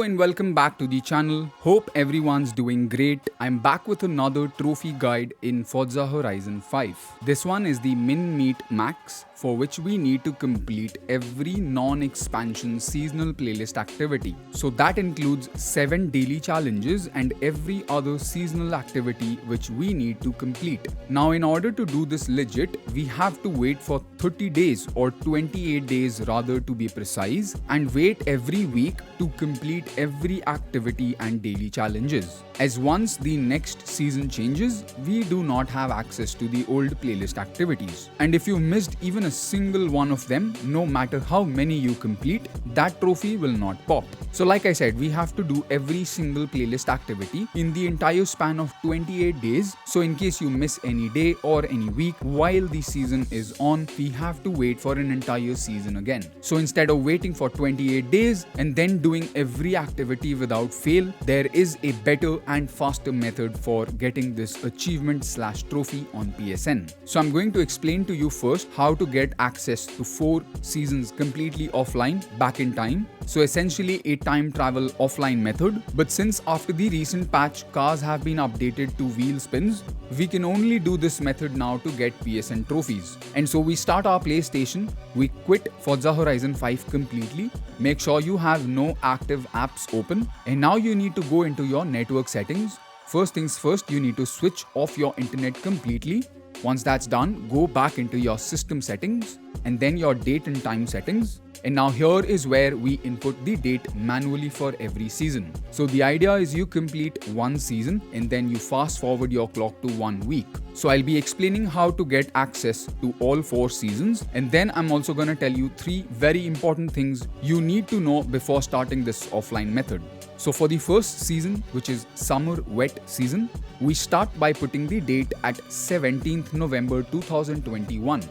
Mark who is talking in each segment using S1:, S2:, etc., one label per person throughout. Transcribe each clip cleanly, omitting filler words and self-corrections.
S1: and welcome back to the channel. Hope everyone's doing great. I'm back with another trophy guide in Forza Horizon 5. This one is the Min Meet Max, for which we need to complete every non-expansion seasonal playlist activity. So that includes 7 daily challenges and every other seasonal activity which we need to complete. Now in order to do this legit, we have to wait for 30 days or 28 days rather to be precise, and wait every week to complete every activity and daily challenges. As once the next season changes, we do not have access to the old playlist activities. And if you missed even a single one of them, no matter how many you complete, that trophy will not pop. So like I said, we have to do every single playlist activity in the entire span of 28 days. So in case you miss any day or any week while the season is on, we have to wait for an entire season again. So instead of waiting for 28 days and then doing every activity without fail, there is a better and faster method for getting this achievement/trophy on PSN. So I'm going to explain to you first how to get access to 4 seasons completely offline back in time. So essentially a time travel offline method. But since after the recent patch cars have been updated to wheel spins, we can only do this method now to get PSN trophies. And so we start our PlayStation, we quit Forza Horizon 5 completely, make sure you have no active apps open, and now you need to go into your network settings. First things first, you need to switch off your internet completely. Once that's done, go back into your system settings and then your date and time settings. And now here is where we input the date manually for every season. So the idea is you complete one season and then you fast forward your clock to 1 week. So I'll be explaining how to get access to all 4 seasons, and then I'm also gonna tell you 3 very important things you need to know before starting this offline method. So for the first season, which is summer wet season, we start by putting the date at 17th November 2021.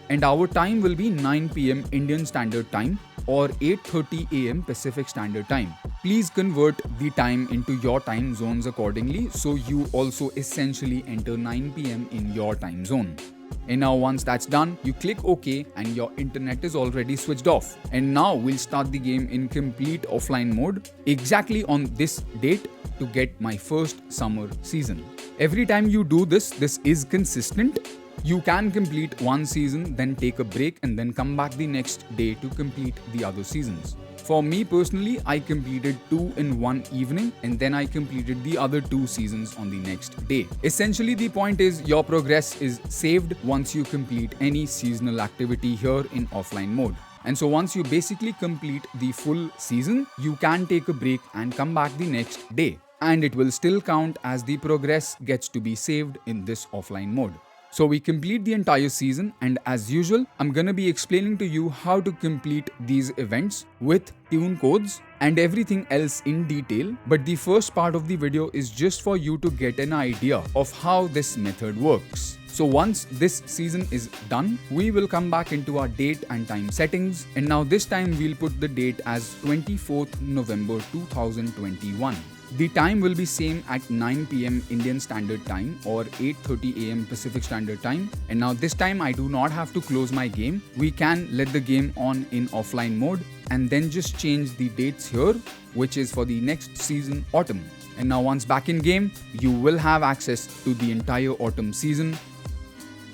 S1: And our time will be 9 PM Indian Standard Time or 8:30 AM Pacific Standard Time. Please convert the time into your time zones accordingly, so you also essentially enter 9 PM in your time zone. And now once that's done, you click OK and your internet is already switched off. And now we'll start the game in complete offline mode exactly on this date to get my first summer season. Every time you do this is consistent. You can complete one season, then take a break and then come back the next day to complete the other seasons. For me personally, I completed 2 in one evening and then I completed the other 2 seasons on the next day. Essentially, the point is your progress is saved once you complete any seasonal activity here in offline mode. And so once you basically complete the full season, you can take a break and come back the next day. And it will still count as the progress gets to be saved in this offline mode. So we complete the entire season, and as usual, I'm gonna be explaining to you how to complete these events with tune codes and everything else in detail. But the first part of the video is just for you to get an idea of how this method works. So once this season is done, we will come back into our date and time settings, and now this time we'll put the date as 24th November 2021. The time will be same at 9 PM Indian Standard Time or 8:30 AM Pacific Standard Time. And now this time I do not have to close my game. We can let the game on in offline mode and then just change the dates here, which is for the next season, autumn. And now once back in game, you will have access to the entire autumn season.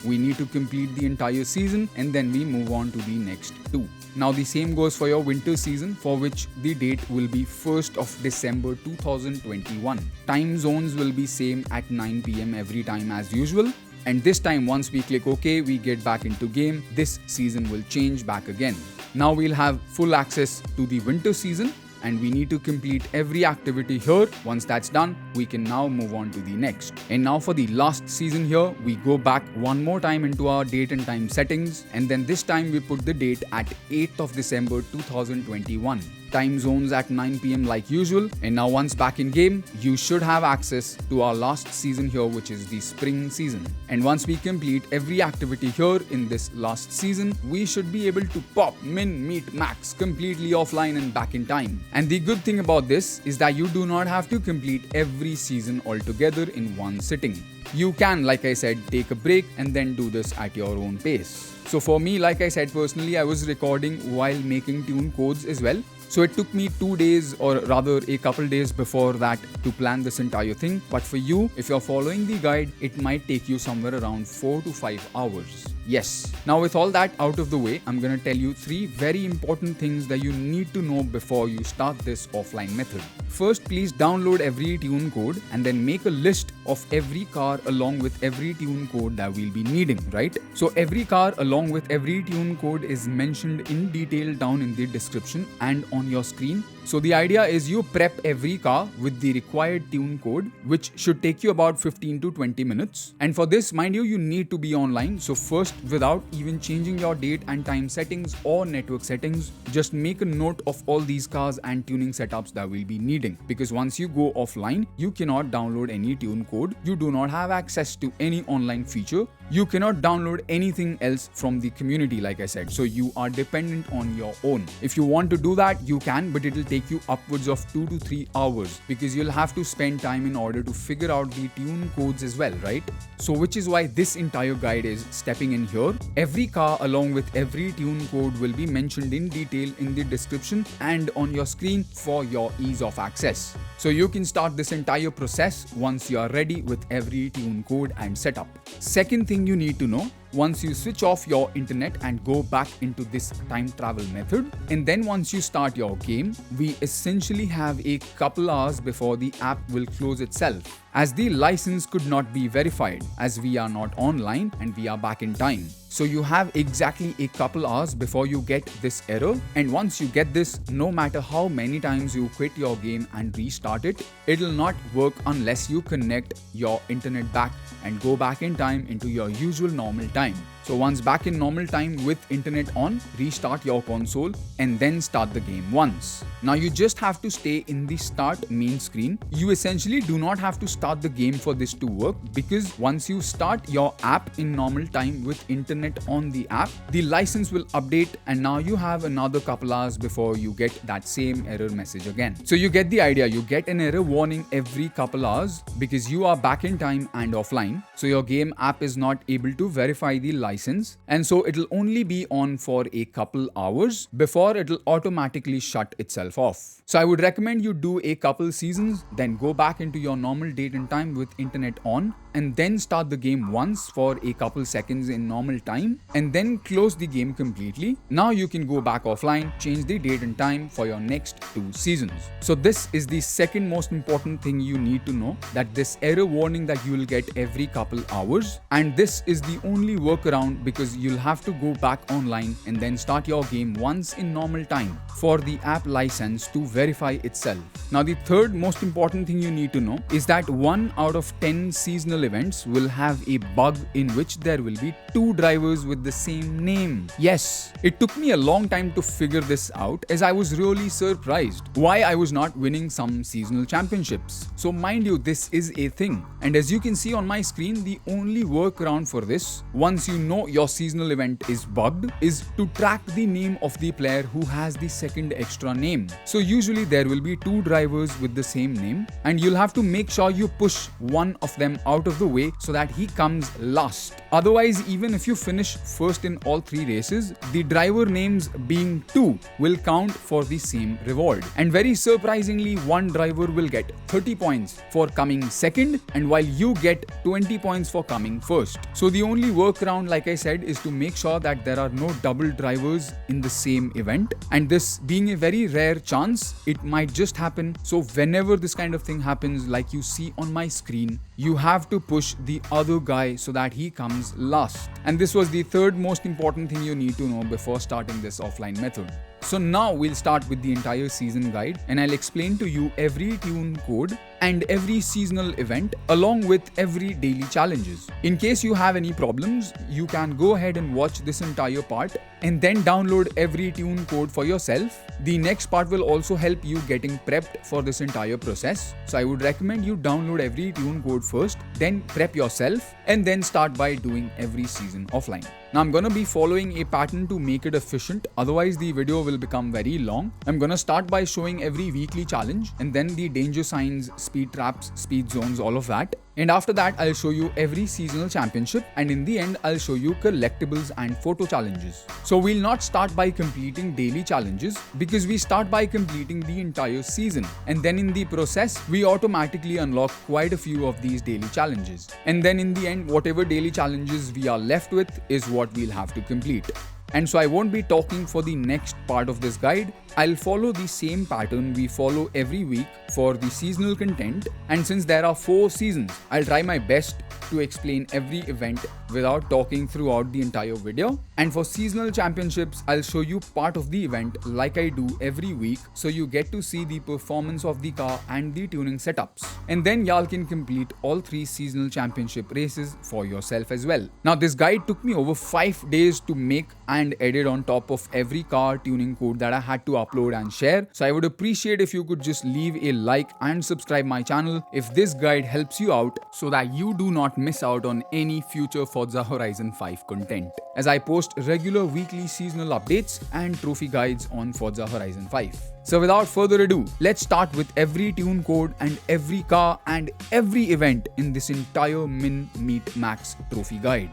S1: We need to complete the entire season and then we move on to the next 2. Now the same goes for your winter season, for which the date will be 1st of December 2021. Time zones will be same at 9 PM every time as usual. And this time once we click OK, we get back into game. This season will change back again. Now we'll have full access to the winter season, and we need to complete every activity here. Once that's done, we can now move on to the next. And now for the last season here, we go back one more time into our date and time settings, and then this time we put the date at 8th of December 2021. Time zones at 9 PM like usual. And now once back in game, you should have access to our last season here, which is the spring season. And once we complete every activity here in this last season, we should be able to pop Min Meet Max completely offline and back in time. And the good thing about this is that you do not have to complete every season altogether in one sitting. you can, like I said, take a break and then do this at your own pace. So for me, like I said, personally, I was recording while making tune codes as well. So it took me 2 days, or rather a couple days before that, to plan this entire thing. But for you, if you're following the guide, it might take you somewhere around 4 to 5 hours. Yes. Now with all that out of the way, I'm gonna tell you 3 very important things that you need to know before you start this offline method. First, please download every tune code and then make a list of every car along with every tune code that we'll be needing, right? So every car along with every tune code is mentioned in detail down in the description and on your screen. So the idea is you prep every car with the required tune code, which should take you about 15 to 20 minutes. And for this, mind you need to be online. So first, without even changing your date and time settings or network settings, just make a note of all these cars and tuning setups that we'll be needing. Because once you go offline, you cannot download any tune code. You do not have access to any online feature. You cannot download anything else from the community, like I said. So you are dependent on your own. If you want to do that, you can, but it will take you upwards of 2 to 3 hours because you'll have to spend time in order to figure out the tune codes as well, right? So which is why this entire guide is stepping in here. Every car along with every tune code will be mentioned in detail in the description and on your screen for your ease of access. So you can start this entire process once you are ready with every tune code and setup. Second thing you need to know, once you switch off your internet and go back into this time travel method, and then once you start your game, we essentially have a couple hours before the app will close itself, as the license could not be verified as we are not online and we are back in time. So you have exactly a couple hours before you get this error, and once you get this, no matter how many times you quit your game and restart it, it'll not work unless you connect your internet back and go back in time into your usual normal time. So once back in normal time with internet on, restart your console and then start the game once. Now you just have to stay in the start main screen. You essentially do not have to start the game for this to work, because once you start your app in normal time with internet on the app, the license will update and now you have another couple hours before you get that same error message again. So you get the idea, you get an error warning every couple hours because you are back in time and offline. So your game app is not able to verify the license, and so it'll only be on for a couple hours before it'll automatically shut itself off. So I would recommend you do a couple seasons, then go back into your normal date and time with internet on, and then start the game once for a couple seconds in normal time, and then close the game completely. Now you can go back offline, change the date and time for your next 2 seasons. So this is the second most important thing you need to know, that this error warning that you will get every couple hours, and this is the only workaround because you'll have to go back online and then start your game once in normal time for the app license to verify itself. Now the third most important thing you need to know is that 1 out of 10 seasonal events will have a bug in which there will be 2 drivers with the same name. Yes, it took me a long time to figure this out, as I was really surprised why I was not winning some seasonal championships. So mind you, this is a thing, and as you can see on my screen, the only workaround for this, once you know your seasonal event is bugged, is to track the name of the player who has the second extra name. So usually there will be 2 drivers with the same name, and you'll have to make sure you push one of them out of the way so that he comes last. Otherwise, even if you finish first in all 3 races, the driver names being 2 will count for the same reward. And very surprisingly, one driver will get 30 points for coming second, and while you get 20 points for coming first. So the only workaround, like I said, is to make sure that there are no double drivers in the same event, and this being a very rare chance, it might just happen. So whenever this kind of thing happens, like you see on my screen, you have to push the other guy so that he comes last. And this was the third most important thing you need to know before starting this offline method. So now we'll start with the entire season guide, and I'll explain to you every tune code and every seasonal event along with every daily challenges. In case you have any problems, you can go ahead and watch this entire part and then download every tune code for yourself. The next part will also help you getting prepped for this entire process. So I would recommend you download every tune code first, then prep yourself, and then start by doing every season offline. Now I'm gonna be following a pattern to make it efficient, otherwise the video will become very long. I'm gonna start by showing every weekly challenge and then the danger signs, speed traps, speed zones, all of that. And after that, I'll show you every seasonal championship, and in the end, I'll show you collectibles and photo challenges. So we'll not start by completing daily challenges because we start by completing the entire season, and then in the process, we automatically unlock quite a few of these daily challenges. And then in the end, whatever daily challenges we are left with is what we'll have to complete. And so I won't be talking for the next part of this guide. I'll follow the same pattern we follow every week for the seasonal content, and since there are 4 seasons, I'll try my best to explain every event without talking throughout the entire video. And for seasonal championships, I'll show you part of the event like I do every week, so you get to see the performance of the car and the tuning setups. And then y'all can complete all 3 seasonal championship races for yourself as well. Now this guide took me over 5 days to make and edit on top of every car tuning code that I had to upload and share. So I would appreciate if you could just leave a like and subscribe my channel if this guide helps you out, so that you do not miss out on any future Forza Horizon 5 content, as I post regular weekly seasonal updates and trophy guides on Forza Horizon 5. So without further ado, let's start with every tune code and every car and every event in this entire Min Meet Max trophy guide.